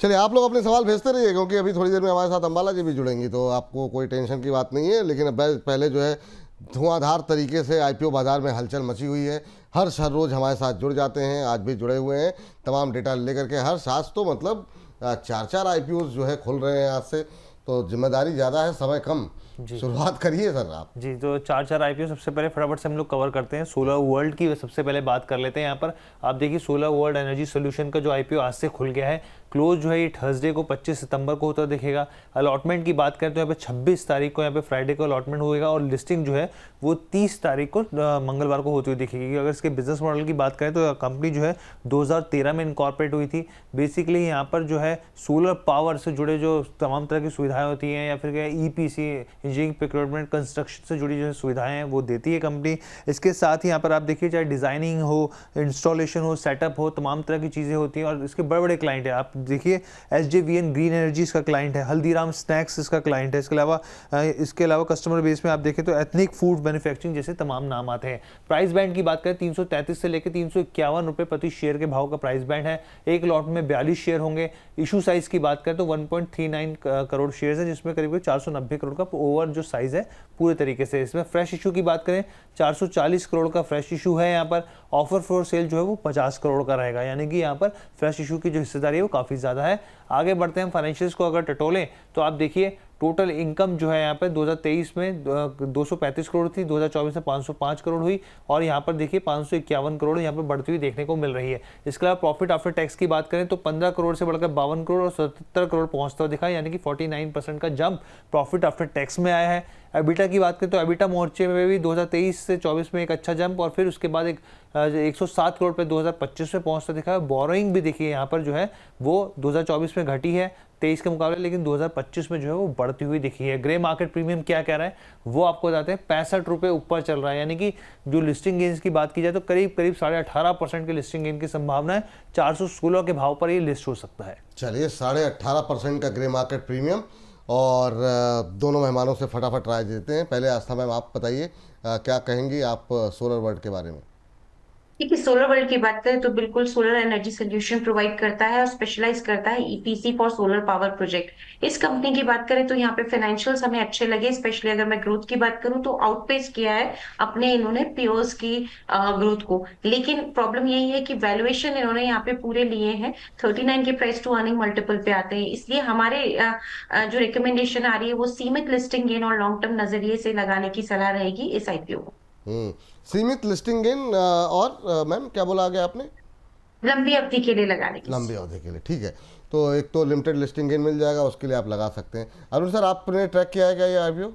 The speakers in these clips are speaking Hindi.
चलिए, आप लोग अपने सवाल भेजते रहिए, क्योंकि अभी थोड़ी देर में हमारे साथ अंबाला जी भी जुड़ेंगी, तो आपको कोई टेंशन की बात नहीं है। लेकिन पहले जो है धुआंधार तरीके से आईपीओ बाजार में हलचल मची हुई है। हर रोज़ हमारे साथ जुड़ जाते हैं, आज भी जुड़े हुए हैं तमाम डेटा लेकर के। हर साथ तो मतलब 4-4 आईपीओ जो है खुल रहे हैं आज से, तो जिम्मेदारी ज़्यादा है, समय कम। शुरुआत करिए सर आप। जी, तो 4 आईपीओ सबसे पहले फटाफट से हम लोग कवर करते हैं। सोलर वर्ल्ड की सबसे पहले बात कर लेते हैं। यहाँ पर आप देखिए सोलर वर्ल्ड एनर्जी सोल्यूशन का जो आईपीओ आज से खुल गया है, क्लोज जो है ये थर्सडे को 25 सितंबर को होता दिखेगा। अलॉटमेंट की बात करें तो यहाँ पे 26 तारीख को यहाँ पे फ्राइडे को अलॉटमेंट होगा और लिस्टिंग जो है वो 30 तारीख को मंगलवार को होती हुई दिखेगी। अगर इसके बिजनेस मॉडल की बात करें तो कंपनी जो है 2013 में इनकॉर्पोरेट हुई थी। बेसिकली यहाँ पर जो है सोलर पावर से जुड़े जो तमाम तरह की सुविधाएं होती हैं या फिर ईपीसी इंजीनियरिंग प्रोक्योरमेंट कंस्ट्रक्शन से जुड़ी जो सुविधाएं हैं वो देती है कंपनी। इसके साथ ही यहाँ पर आप देखिए चाहे डिजाइनिंग हो, इंस्टॉलेशन हो, सेटअप हो, तमाम तरह की चीज़ें होती हैं और इसके बड़े बड़े क्लाइंट हैं। आप देखिए SJVN ग्रीन एनर्जी इसका क्लाइंट है, हल्दीराम स्नैक्स इसका क्लाइंट है। इसके अलावा कस्टमर बेस में आप देखें तो एथनिक फूड मैन्युफैक्चरिंग जैसे तमाम नाम आते हैं। प्राइस बैंड की बात करें 333 से लेकर 351 रुपये प्रति शेयर के भाव का प्राइस बैंड है। एक लॉट में 42 शेयर होंगे। इशू साइज की बात करें तो 1.39 करोड़ शेयर है, जिसमें करीब 490 करोड़ का ओवर जो साइज है पूरे तरीके से। इसमें फ्रेश इशू की बात करें 440 करोड़ का फ्रेश इशू है। यहाँ पर ऑफर फॉर सेल जो है वो 50 करोड़ का रहेगा, यानी कि यहाँ पर फ्रेश इशू की जो हिस्सेदारी है वो काफ़ी ज़्यादा है। आगे बढ़ते हैं, फाइनेंशियल्स को अगर टटोलें तो आप देखिए टोटल इनकम जो है यहाँ पर 2023 में 235 करोड़ थी, 2024 में 505 करोड़ हुई और यहाँ पर देखिए 551 करोड़ यहाँ पर बढ़ती हुई देखने को मिल रही है। इसके अलावा प्रॉफिट आफ्टर टैक्स की बात करें तो 15 करोड़ से बढ़कर 52 करोड़ और 77 करोड़ पहुंचता हुआ दिखा, यानी कि 49% का जंप प्रॉफिट आफ्टर टैक्स में आया है। एबिटा की बात करें तो एबिटा मोर्चे में भी 2023 से 24 में एक अच्छा जंप और फिर उसके बाद 107 करोड़ पे 2025 में पहुंचता दिखा है। बोरोइंग भी देखिए यहाँ पर जो है वो 2024 में घटी है 23 के मुकाबले, लेकिन 2025 में जो है वो बढ़ती हुई दिखी है। ग्रे मार्केट प्रीमियम क्या कह रहा है वो आपको बताते हैं, 65 रुपये ऊपर चल रहा है, यानी कि जो लिस्टिंग गेन्स की बात की जाए तो करीब 18.5% के लिस्टिंग गेन की संभावना है। 416 के भाव पर ये लिस्ट हो सकता है। चलिए, 18.5% का ग्रे मार्केट प्रीमियम। और दोनों मेहमानों से फटाफट राय देते हैं। पहले आस्था मैम आप बताइए, क्या कहेंगी आप सोलर वर्ल्ड के बारे में? ठीक है, सोलर वर्ल्ड की बात करें तो बिल्कुल सोलर एनर्जी सोल्यूशन प्रोवाइड करता है और स्पेशलाइज करता है EPC for solar power project. इस कंपनी की बात करें तो यहाँ पे फाइनेंशियल्स हमें अच्छे लगे, स्पेशली अगर मैं ग्रोथ की बात करूँ तो आउटपेस किया है अपने इन्होंने पीयर्स की ग्रोथ को। लेकिन प्रॉब्लम यही है कि वैल्यूएशन इन्होंने यहाँ पे पूरे लिए हैं 39 के प्राइस टू अर्निंग मल्टीपल पे आते हैं। इसलिए हमारे जो रिकमेंडेशन आ रही है वो सीमित लिस्टिंग गेन और लॉन्ग टर्म नजरिए से लगाने की सलाह रहेगी इस आईपीओ को। सीमित लिस्टिंग गेन और मैम क्या बोला आगे आपने? लंबी अवधि के लिए लगाने की। लंबी अवधि के लिए, ठीक है। तो एक तो लिमिटेड लिस्टिंग गेन मिल जाएगा, उसके लिए आप लगा सकते हैं। अरुण सर, आपने ट्रैक किया है क्या ये आईपीओ?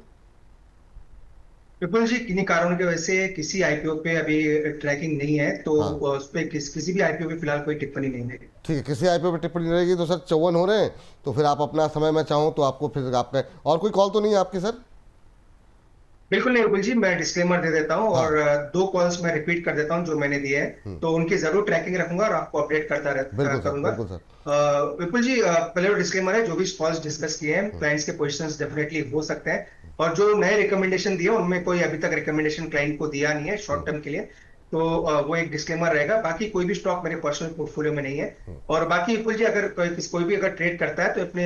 विपुल जी, किन्हीं कारणों की वजह से किसी आईपीओ पे अभी ट्रैकिंग नहीं है, तो उस पे किसी भी आईपीओ पे फिलहाल कोई टिप्पणी नहीं है। ठीक है, किसी आईपीओ पे टिप्पणी रहेगी तो सर 54 हो रहे हैं, तो फिर आप अपना समय मैं चाहूँ तो आपको फिर आपका और कोई कॉल तो नहीं है आपकी सर? बिल्कुल नहीं विपुल जी, मैं डिस्क्लेमर दे देता हूँ और 2 कॉल्स मैं रिपीट कर देता हूँ जो मैंने दिए हैं, तो उनकी जरूर ट्रैकिंग रखूंगा और आपको अपडेट करता करूंगा। विपुल जी, पहले डिस्क्लेमर है, जो भी कॉल्स डिस्कस किए हैं क्लाइंट्स के पोजीशंस डेफिनेटली हो सकते हैं और जो नए रिकमेंडेशन दिए उनमें कोई अभी तक रिकमेंडेशन क्लाइंट को दिया नहीं है शॉर्ट टर्म के लिए, तो वो एक डिस्क्लेमर रहेगा। बाकी कोई भी स्टॉक मेरे पर्सनल पोर्टफोलियो में नहीं है। और बाकी विपुल जी, अगर कोई भी अगर ट्रेड करता है तो अपने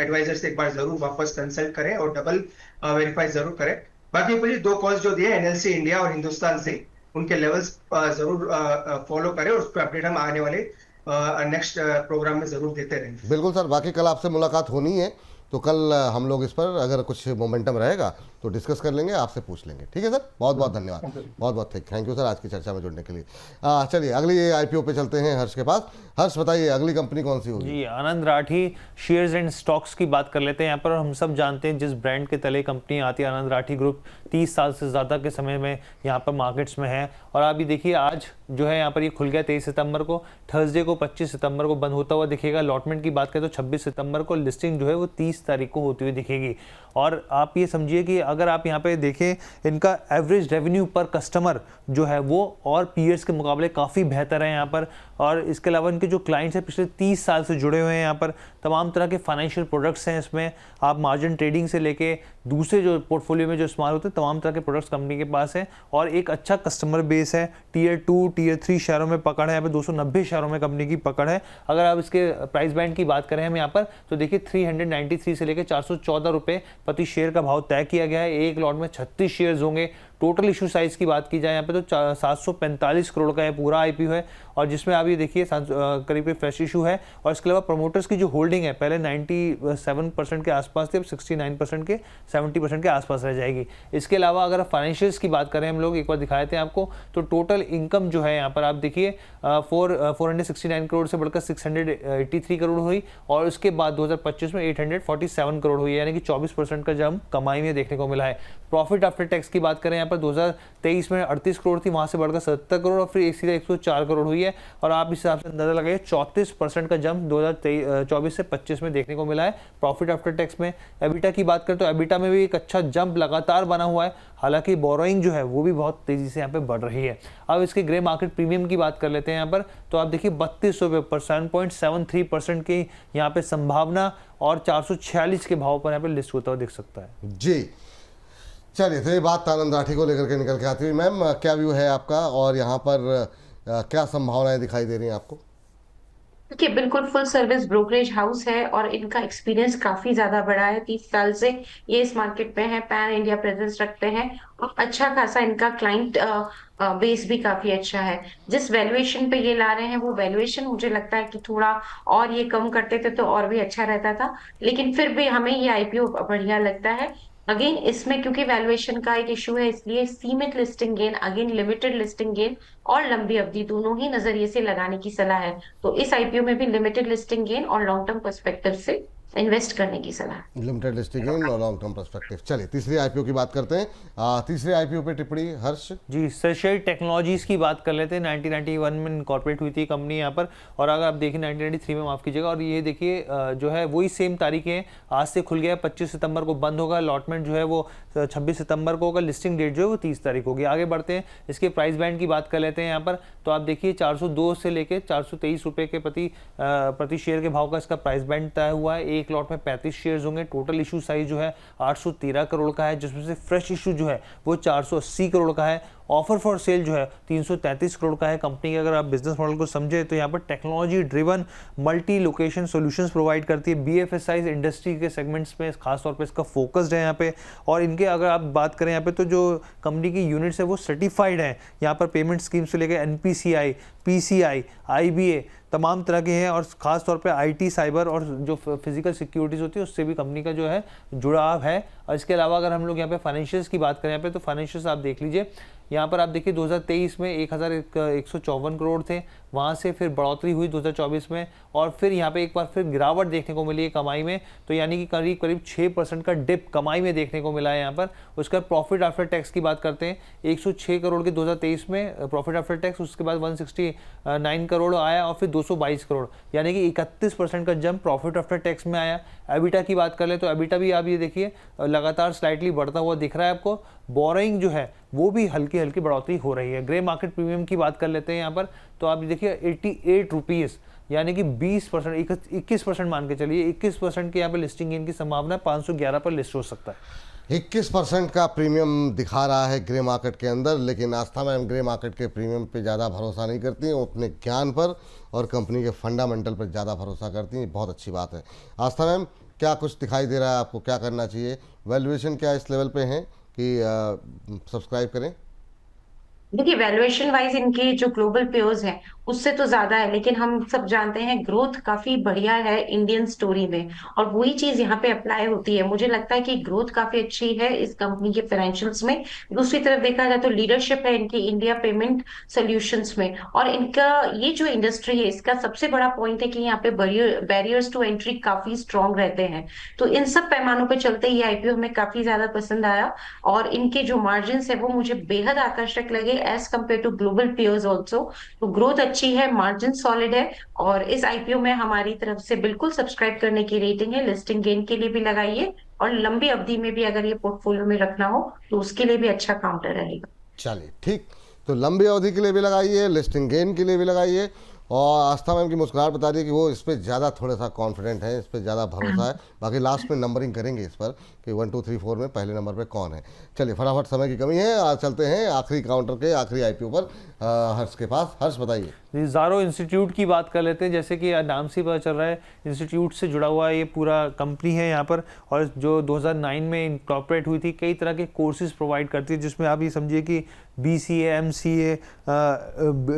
एडवाइजर से एक बार जरूर वापस कंसल्ट करें और डबल वेरीफाई जरूर करें। बाकी विपुल जी, 2 कॉल्स जो दिए एनएलसी इंडिया और हिंदुस्तान से, उनके लेवल्स जरूर फॉलो करें और उस पर अपडेट हम आने वाले नेक्स्ट प्रोग्राम में जरूर देते रहेंगे। बिल्कुल सर, बाकी कल आपसे मुलाकात होनी है, तो कल हम लोग इस पर अगर कुछ मोमेंटम रहेगा तो डिस्कस कर लेंगे, आपसे पूछ लेंगे। ठीक है सर, बहुत बहुत धन्यवाद, बहुत बहुत थैंक यू सर आज की चर्चा में जुड़ने के लिए। चलिए अगली आईपीओ पे चलते हैं हर्ष के पास। हर्ष बताइए अगली कंपनी कौन सी होगी? जी, आनंद राठी शेयर्स एंड स्टॉक्स की बात कर लेते हैं। यहाँ पर हम सब जानते हैं जिस ब्रांड के तले कंपनी आती है आनंद राठी ग्रुप 30 साल से ज़्यादा के समय में यहाँ पर मार्केट्स में है। और अभी देखिए आज जो है यहाँ पर ये खुल गया 23 सितंबर को, थर्सडे को 25 सितंबर को बंद होता हुआ दिखेगा। अलॉटमेंट की बात करें तो 26 सितंबर को, लिस्टिंग जो है वो 30 तारीख को होती हुई दिखेगी। और आप ये समझिए कि अगर आप यहाँ पे देखें इनका एवरेज रेवेन्यू पर कस्टमर जो है वो और पीयर्स के मुकाबले काफ़ी बेहतर है यहाँ पर। और इसके अलावा इनके जो क्लाइंट्स हैं पिछले 30 साल से जुड़े हुए हैं यहाँ पर, तमाम तरह के फाइनेंशियल प्रोडक्ट्स हैं इसमें, आप मार्जिन ट्रेडिंग से लेके दूसरे जो पोर्टफोलियो में जो इस्तेमाल होते हैं तमाम तरह के प्रोडक्ट्स कंपनी के पास है, और एक अच्छा कस्टमर बेस है। टियर 2 टियर 3 शहरों में पकड़ है, यहाँ पे 290 शहरों में कंपनी की पकड़ है। अगर आप इसके प्राइस बैंड की बात करें हम यहाँ पर, तो देखिए 393 से लेकर 414 रुपये प्रति शेयर का भाव तय किया गया है। एक लॉट में 36 शेयर्स होंगे। टोटल इशू साइज की बात की जाए यहाँ पे तो 745 करोड़ का ये पूरा आईपीओ है, और जिसमें आप ये देखिए करीब फ्रेश इशू है। और इसके अलावा प्रमोटर्स की जो होल्डिंग है पहले 97% के आसपास थी, अब 69% के 70% के आसपास रह जाएगी। इसके अलावा अगर फाइनेंशियल्स की बात करें हम लोग, एक बार दिखाए थे आपको, तो टोटल इनकम जो है यहाँ पर आप देखिए 469 करोड़ से बढ़कर 683 करोड़ हुई, और उसके बाद 2025 में 847 करोड़ हुई, यानी कि 24% का जंप कमाई में देखने को मिला है। प्रॉफिट आफ्टर टैक्स की बात करें यहाँ पर 2023 में 38 करोड़ थी, वहां से बढ़कर 70 करोड़ और फिर सीधा 104 करोड़ हुई है। और आप इस हिसाब से अंदाजा लगाइए 34% का जंप 2024 से 25 में देखने को मिला है प्रॉफिट आफ्टर टैक्स में। एबिटा की बात करें तो एबिटा में भी एक अच्छा जंप लगातार बना हुआ है, हालांकि बोरोइंग जो है वो भी बहुत तेजी से यहाँ पे बढ़ रही है। अब इसके ग्रे मार्केट प्रीमियम की बात कर लेते हैं यहाँ पर, तो आप देखिए 32 रुपये पर 7.73% की यहाँ पे संभावना, और 446 के भाव पर यहाँ पे लिस्ट होता हुआ दिख सकता है। जी चलिए, तो ये बात आनंद राठी को लेकर के निकल के आती हुई, मैम क्या व्यू है आपका और यहाँ पर क्या संभावनाएं दिखाई दे रही हैं आपको? देखिए, बिल्कुल फुल सर्विस ब्रोकरेज हाउस है और इनका एक्सपीरियंस काफी ज्यादा बड़ा है। 30 साल से ये इस मार्केट में है, पैन इंडिया प्रेजेंस रखते हैं और अच्छा खासा इनका क्लाइंट बेस भी काफी अच्छा है। जिस वैल्यूएशन पे ये ला रहे हैं वो वैल्यूएशन मुझे लगता है कि थोड़ा और ये कम करते थे तो और भी अच्छा रहता था, लेकिन फिर भी हमें ये आईपीओ बढ़िया लगता है। अगेन इसमें क्योंकि वैल्यूएशन का एक इशू है, इसलिए सीमित listing gain, again limited listing gain और लंबी अवधि दोनों ही नजरिए से लगाने की सलाह है। तो इस आईपीओ में भी लिमिटेड लिस्टिंग गेन और लॉन्ग टर्म पर्सपेक्टिव से इन्वेस्ट करने की सलाह। लिमिटेड लिस्टिंग गेन और लॉन्ग टर्म पर्सपेक्टिव। चलिए तीसरी आईपीओ की बात करते हैं। तीसरे आईपीओ पे टिप्पणी हर्ष जी। सर्शियरी टेक्नोलॉजीज की बात कर लेते हैं। 1991 में इनकॉर्पोरेट हुई थी कंपनी यहाँ पर, और अगर आप देखिए 1993 में, माफ कीजिएगा, और ये देखिए जो है वही सेम तारीखें हैं। आज से खुल गया, 25 सितंबर को बंद होगा, अलॉटमेंट जो है वो 26 सितंबर को होगा, लिस्टिंग डेट जो है वो 30 तारीख होगी। आगे बढ़ते हैं, इसके प्राइस बैंड की बात कर लेते हैं यहाँ पर, तो आप देखिए 402 से लेकर 423 रुपये के प्रति शेयर के भाव का इसका प्राइस बैंड तय हुआ है। एक लॉट में 35 शेयर्स होंगे। टोटल इशू साइज जो है 813 करोड़ का है, जिसमें से फ्रेश इशू जो है वो 480 करोड़ का है। ऑफर फॉर सेल जो है 333 करोड़ का है। कंपनी के अगर आप बिजनेस मॉडल को समझे तो यहाँ पर technology driven multi location solutions provide करती है। बीएफएसआई इंडस्ट्री के सेगमेंट्स में खासतौर पे इसका फोकस्ड है यहाँ पे। और इनके अगर आप बात करें यहाँ पे, तो जो कंपनी की यूनिट्स है वो सर्टिफाइड है यहाँ पर, पेमेंट स्कीम से लेकर एनपीसीआई, पीसीआई, आईबीए तमाम तरह के हैं, और खास तौर पे आईटी, साइबर और जो फिजिकल सिक्योरिटीज होती है उससे भी कंपनी का जो है जुड़ाव है। और इसके अलावा अगर हम लोग यहाँ पे फाइनेंशियल्स की बात करें यहाँ पे, तो फाइनेंशियल्स आप देख लीजिए, यहाँ पर आप देखिए 2023 में 1154 करोड़ थे, वहाँ से फिर बढ़ोतरी हुई 2024 में, और फिर यहाँ पे एक बार फिर गिरावट देखने को मिली है कमाई में, तो यानी कि करीब करीब 6% का डिप कमाई में देखने को मिला है यहाँ पर। उसका प्रॉफिट आफ्टर टैक्स की बात करते हैं, 106 करोड़ के 2023 में प्रॉफिट आफ्टर टैक्स, उसके बाद 169 करोड़ आया और फिर 222 करोड़, यानी कि 31% का जंप प्रॉफिट आफ्टर टैक्स में आया। एबिटा की बात कर ले तो एबिटा भी आप ये देखिए लगातार स्लाइटली बढ़ता हुआ दिख रहा है आपको। बोरोइंग जो है वो भी हल्की हल्की बढ़ोतरी हो रही है। ग्रे मार्केट प्रीमियम की बात कर लेते हैं यहाँ पर, तो आप देखिए 88 रुपीज़, यानी कि 20%, 21% मान के चलिए, 21% की यहाँ पे लिस्टिंग गेन की संभावना 511 पर लिस्ट हो सकता है। 21% का प्रीमियम दिखा रहा है ग्रे मार्केट के अंदर, लेकिन आस्था मैम ग्रे मार्केट के प्रीमियम पे ज़्यादा भरोसा नहीं करती हैं, वो अपने ज्ञान पर और कंपनी के फंडामेंटल पर ज़्यादा भरोसा करती हैं। बहुत अच्छी बात है। आस्था मैम क्या कुछ दिखाई दे रहा है आपको, क्या करना चाहिए? वैल्यूएशन क्या इस लेवल पे है कि सब्सक्राइब करें? देखिए, वैल्यूएशन वाइज इनके जो ग्लोबल पेयर्स हैं उससे तो ज्यादा है, लेकिन हम सब जानते हैं ग्रोथ काफी बढ़िया है इंडियन स्टोरी में, और वही चीज यहाँ पे अप्लाई होती है। मुझे लगता है कि ग्रोथ काफी अच्छी है इस कंपनी के फाइनेंशियल्स में। दूसरी तरफ देखा जाए तो लीडरशिप है इनकी इंडिया पेमेंट सोल्यूशंस में, और इनका ये जो इंडस्ट्री है इसका सबसे बड़ा पॉइंट है कि यहाँ पे बैरियर्स टू एंट्री काफी स्ट्रॉन्ग रहते हैं। तो इन सब पैमानों पे चलते ये आईपीओ हमें काफी ज्यादा पसंद आया, और इनके जो मार्जिन है वो मुझे बेहद आकर्षक लगे as compare to global peers also. तो ग्रोथ अच्छी है, मार्जिन सॉलिड है, और इस आईपीओ में हमारी तरफ से बिल्कुल सब्सक्राइब करने की रेटिंग है। लिस्टिंग गेन के लिए भी लगाइए, और लंबी अवधि में भी अगर ये पोर्टफोलियो में रखना हो तो उसके लिए भी अच्छा काउंटर रहेगा। चलिए ठीक, तो लंबी अवधि के लिए भी लगाइए, लिस्टिंग गेन के लिए भी लगाइए, और आस्था मैम की मुस्कुराहट बता रही है कि वो इस पर ज़्यादा थोड़ा सा कॉन्फिडेंट है, इस पर ज़्यादा भरोसा है। बाकी लास्ट में नंबरिंग करेंगे इस पर कि 1 2 3 4 में पहले नंबर पे कौन है। चलिए फटाफट, समय की कमी है, आज चलते हैं आखिरी काउंटर के आखिरी आईपीओ पर, हर्ष के पास। हर्ष बताइए। जी, ज़ारो इंस्टीट्यूट की बात कर लेते हैं। जैसे कि नाम से ही पता चल रहा है, इंस्टीट्यूट से जुड़ा हुआ ये पूरा कंपनी है यहाँ पर, और जो 2009 में इनकॉर्पोरेट हुई थी, कई तरह के कोर्सेज प्रोवाइड करती है, जिसमें आप ये समझिए कि BCA, MCA,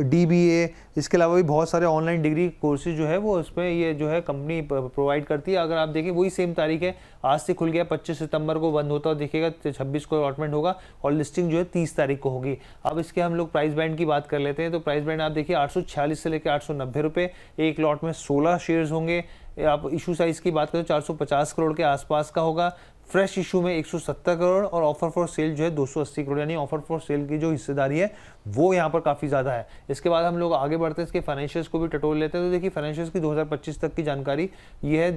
DBA, इसके अलावा भी बहुत सारे ऑनलाइन डिग्री कोर्सेज जो है वो उसमें ये जो है कंपनी प्रोवाइड करती है। अगर आप देखें वही सेम तारीख है, आज से खुल गया, 25 सितंबर को बंद होता है, देखिएगा 26 को अलॉटमेंट होगा और लिस्टिंग जो है 30 तारीख को होगी। अब इसके हम लोग प्राइस बैंड की बात कर लेते हैं। तो प्राइस बैंड आप देखिए 846 से लेकर 890 रुपये, एक लॉट में 16 शेयर्स होंगे। आप इशू साइज की बात करें 450 करोड़ के आसपास का होगा। फ्रेश इशू में 170 करोड़ और ऑफर फॉर सेल जो है 280 करोड़, यानी ऑफर फॉर सेल की जो हिस्सेदारी है वो यहाँ पर काफ़ी ज़्यादा है। इसके बाद हम लोग आगे बढ़ते हैं, इसके फाइनेंशियल्स को भी टटोल लेते हैं। तो देखिए फाइनेंशियल्स की 2025 तक की जानकारी ये है।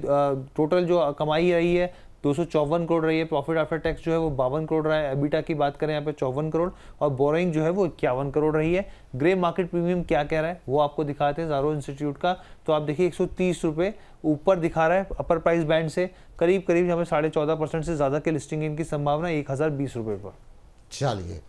टोटल जो कमाई रही है 254 करोड़ रही है, प्रॉफिट आफ्टर टैक्स जो है वो 52 करोड़ रहा है, एबिटा की बात करें यहाँ पे 54 करोड़, और बोरोइंग जो है वो 51 करोड़ रही है। ग्रे मार्केट प्रीमियम क्या कह रहा है वो आपको दिखाते हैं ज़ारो इंस्टीट्यूट का। तो आप देखिए 130 रुपये ऊपर दिखा रहा है अपर प्राइस बैंड से, करीब करीब हमें 14.5% से ज़्यादा के लिस्टिंग इनकी संभावना 1020 रुपये पर। चलिए,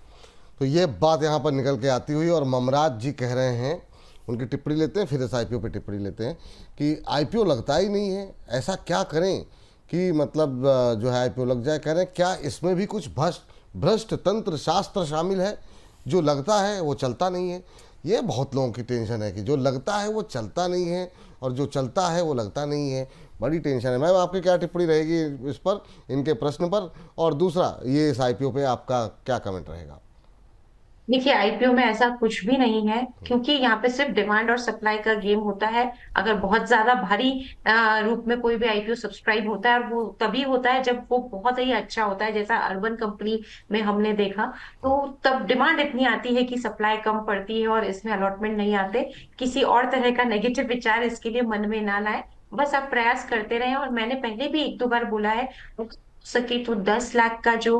तो ये बात यहाँ पर निकल के आती हुई, और ममराज जी कह रहे हैं, उनकी टिप्पणी लेते हैं, फिर इस आईपीओ पे टिप्पणी लेते हैं कि आईपीओ लगता ही नहीं है, ऐसा क्या करें कि मतलब जो है आईपीओ लग जाए। कह रहे हैं क्या इसमें भी कुछ भ्रष्ट तंत्र शास्त्र शामिल है, जो लगता है वो चलता नहीं है। ये बहुत लोगों की टेंशन है कि जो लगता है वो चलता नहीं है और जो चलता है वो लगता नहीं है। बड़ी टेंशन है। मैम आपकी क्या टिप्पणी रहेगी इस पर, इनके प्रश्न पर, और दूसरा ये इस आईपीओ पे आपका क्या कमेंट रहेगा? देखिए आईपीओ में ऐसा कुछ भी नहीं है, क्योंकि यहाँ पे सिर्फ डिमांड और सप्लाई का गेम होता है। अगर बहुत ज्यादा भारी रूप में कोई भी आईपीओ सब्सक्राइब होता है, और वो तभी होता है जब वो बहुत ही अच्छा होता है, जैसा अर्बन कंपनी में हमने देखा, तो तब डिमांड इतनी आती है कि सप्लाई कम पड़ती है और इसमें अलॉटमेंट नहीं आते। किसी और तरह का नेगेटिव विचार इसके लिए मन में ना लाए, बस आप प्रयास करते रहें। और मैंने पहले भी एक दो बार बोला है, सके तो 10 लाख का जो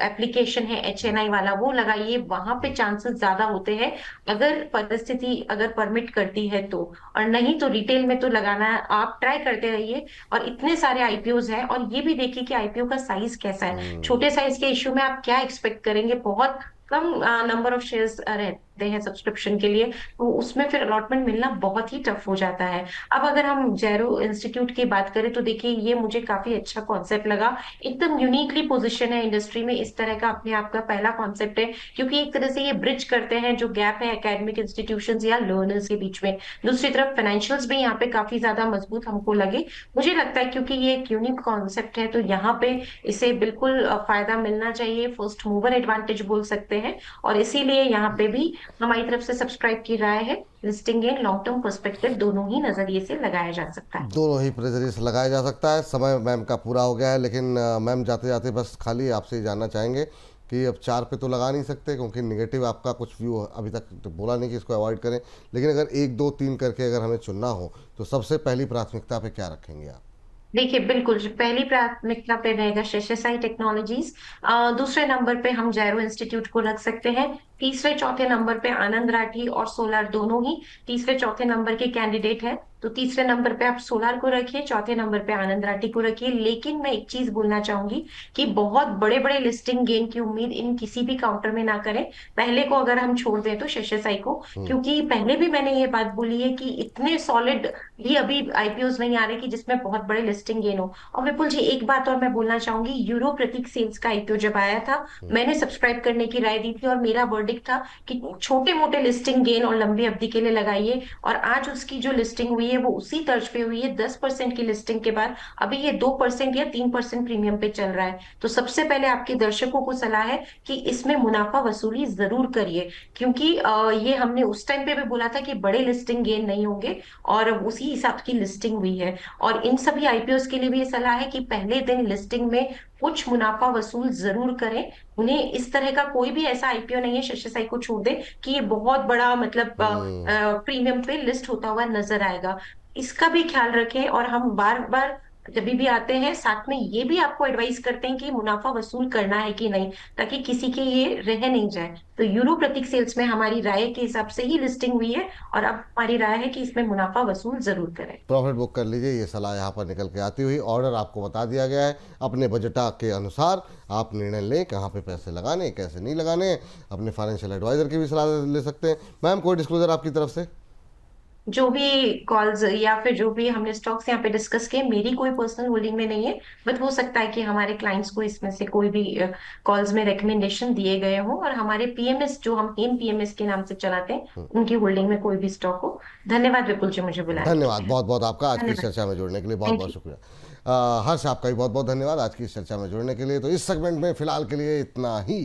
एप्लीकेशन है HNI वाला वो लगाइए, वहां पे चांसेस ज्यादा होते हैं, अगर परिस्थिति अगर परमिट करती है तो। और नहीं तो रिटेल में तो लगाना है, आप ट्राई करते रहिए। और इतने सारे आईपीओज हैं, और ये भी देखिए कि आईपीओ का साइज कैसा है। छोटे साइज के इश्यू में आप क्या एक्सपेक्ट करेंगे, बहुत कम नंबर ऑफ शेयर्स रहते हैं सब्सक्रिप्शन के लिए, तो उसमें फिर अलॉटमेंट मिलना बहुत ही टफ हो जाता है। अब अगर हम जैरो इंस्टीट्यूट की बात करें तो देखिए ये मुझे काफी अच्छा कॉन्सेप्ट लगा, एकदम यूनिकली पोजीशन है इंडस्ट्री में, इस तरह का अपने आप का पहला कॉन्सेप्ट है, क्योंकि एक तरह से ये ब्रिज करते हैं जो गैप है एकेडमिक इंस्टीट्यूशंस या लर्नर्स के बीच में। दूसरी तरफ फाइनेंशियल्स भी यहाँ पे काफी ज्यादा मजबूत हमको लगे, मुझे लगता है, क्योंकि ये एक यूनिक कॉन्सेप्ट है, तो यहाँ पे इसे बिल्कुल फायदा मिलना चाहिए, फर्स्ट मूवर एडवांटेज बोल सकते हैं। और इसीलिए यहाँ पे भी हमारी तरफ से सब्सक्राइब की राय है, listing gain long term perspective दोनों ही नजरिए से लगाया जा सकता है। दोनों ही नजरिए से लगाया जा सकता है। समय मैम का पूरा हो गया है, लेकिन मैम जाते जाते बस खाली आपसे जानना चाहेंगे कि अब 4 पे तो लगा नहीं सकते, क्योंकि निगेटिव आपका कुछ व्यू अभी तक तो बोला नहीं कि इसको अवॉइड करें, लेकिन अगर 1 2 3 करके अगर हमें चुनना हो तो सबसे पहली प्राथमिकता पे क्या रखेंगे आप? देखिए बिल्कुल पहली प्राथमिकता पे रहेगा शेषशायी टेक्नोलॉजीज, दूसरे नंबर पे हम जैरो इंस्टीट्यूट को रख सकते हैं, तीसरे चौथे नंबर पे आनंद राठी और सोलार दोनों ही तीसरे चौथे नंबर के कैंडिडेट है। तो तीसरे नंबर पे आप सोलार को रखिए, चौथे नंबर पे आनंद राठी को रखिए। लेकिन मैं एक चीज बोलना चाहूंगी कि बहुत बड़े बड़े लिस्टिंग गेन की उम्मीद इन किसी भी काउंटर में ना करें। पहले को अगर हम छोड़ दें तो शेषशायी को, क्योंकि पहले भी मैंने ये बात बोली है कि इतने सॉलिड भी अभी आईपीओज नहीं आ रहे कि जिसमें बहुत बड़े लिस्टिंग गेन हो। और विपुल जी एक बात और मैं बोलना चाहूंगी, यूरो प्रतीक सेल्स का आईपीओ जब आया था, मैंने सब्सक्राइब करने की राय दी थी, और मेरा वर्डिक्ट था कि छोटे मोटे लिस्टिंग गेन और लंबी अवधि के लिए लगाइए। और आज उसकी जो लिस्टिंग हुई है वो उसी तर्ज पे हुई है, 10% की लिस्टिंग के बाद अभी ये 2% या 3% प्रीमियम पे चल रहा है। तो सबसे पहले आपके दर्शकों को सलाह है कि इसमें मुनाफा वसूली जरूर करिए, क्योंकि ये हमने उस टाइम पे भी बोला था कि बड़े लिस्टिंग गेन नहीं होंगे, और उसी हिसाब की लिस्टिंग हुई है। और इन सभी आईपीओ के लिए भी ये सलाह है कि पहले दिन लिस्टिंग में कुछ मुनाफा वसूल जरूर करें। उन्हें इस तरह का कोई भी ऐसा आईपीओ नहीं है शेषशायी को छोड़ दे कि ये बहुत बड़ा मतलब प्रीमियम पे लिस्ट होता हुआ नजर आएगा, इसका भी ख्याल रखें। और हम बार बार जब भी आते हैं साथ में ये भी आपको एडवाइस करते हैं कि मुनाफा वसूल करना है कि नहीं, ताकि किसी के ये रह नहीं जाए। तो यूरो प्रतीक सेल्स में हमारी राय के हिसाब से ही लिस्टिंग हुई है और अब हमारी राय है कि इसमें मुनाफा वसूल जरूर करें। प्रॉफिट बुक कर लीजिए, ये सलाह यहाँ पर निकल के आती हुई। ऑर्डर आपको बता दिया गया है, अपने बजट के अनुसार आप निर्णय लें कहाँ पे पैसे लगाने कैसे नहीं लगाने। अपने फाइनेंशियल एडवाइजर की भी सलाह ले सकते हैं। मैम कोई डिस्क्लोजर आपकी तरफ से? जो भी कॉल्स या फिर जो भी हमने स्टॉक्स यहाँ पे डिस्कस किए, मेरी कोई पर्सनल होल्डिंग में नहीं है, बट हो सकता है कि हमारे क्लाइंट्स को इसमें से कोई भी कॉल्स में रिकमेंडेशन दिए गए हो और हमारे पीएमएस जो हम हेम पीएमएस के नाम से चलाते हैं उनकी होल्डिंग में कोई भी स्टॉक हो। धन्यवाद विपुल जी मुझे बुलाने के धन्यवाद लिए। बहुत बहुत आपका आज की इस धन्यवाद। चर्चा में जुड़ने के लिए, बहुत थैंक बहुत यू। शुक्रिया। हर्ष आपका भी बहुत बहुत धन्यवाद आज की इस चर्चा में जुड़ने के लिए। तो इस सेगमेंट में फिलहाल के लिए इतना ही।